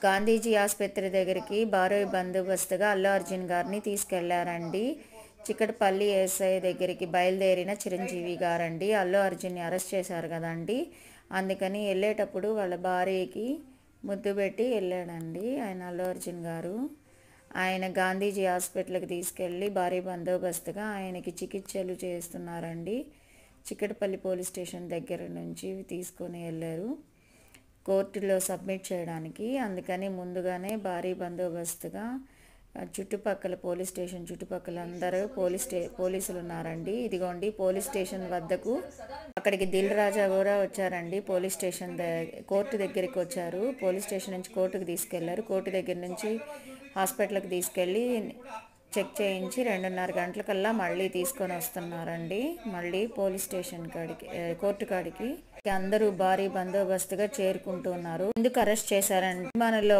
గాంధీజీ ఆసుపత్రి దగ్గరికి భారీ బందోబస్తుగా అల్లు అర్జున్ గారిని తీసుకెళ్లారండి. చిక్కడపల్లి ఎస్ఐ దగ్గరికి బయలుదేరిన చిరంజీవి గారండి అల్లు అర్జున్ని అరెస్ట్ చేశారు కదండి. అందుకని వెళ్ళేటప్పుడు వాళ్ళ భార్యకి ముద్దు పెట్టి వెళ్ళాడండి ఆయన అల్లు అర్జున్ గారు. ఆయన గాంధీజీ హాస్పిటల్కి తీసుకెళ్ళి భారీ బందోబస్తుగా ఆయనకి చికిత్సలు చేస్తున్నారండి. చిక్కడపల్లి పోలీస్ స్టేషన్ దగ్గర నుంచి తీసుకొని వెళ్ళారు కోర్టులో సబ్మిట్ చేయడానికి. అందుకని ముందుగానే భారీ బందోబస్తుగా చుట్టుపక్కల పోలీస్ స్టేషన్ చుట్టుపక్కల అందరూ పోలీసులు ఉన్నారండి. ఇదిగోండి పోలీస్ స్టేషన్ వద్దకు అక్కడికి దిల్ రాజా కూడా వచ్చారండి. పోలీస్ స్టేషన్ కోర్టు దగ్గరికి వచ్చారు. పోలీస్ స్టేషన్ నుంచి కోర్టుకు తీసుకెళ్లారు. కోర్టు దగ్గర నుంచి హాస్పిటల్కి తీసుకెళ్ళి చెక్ చేయించి 2:30 గంటలకల్లా మళ్ళీ తీసుకొని వస్తున్నారండి. మళ్ళీ పోలీస్ స్టేషన్ కాడికి కోర్టు కాడికి అందరూ భారీ బందోబస్తుగా చేరుకుంటున్నారు. ఎందుకు అరెస్ట్ చేశారండి? మనలో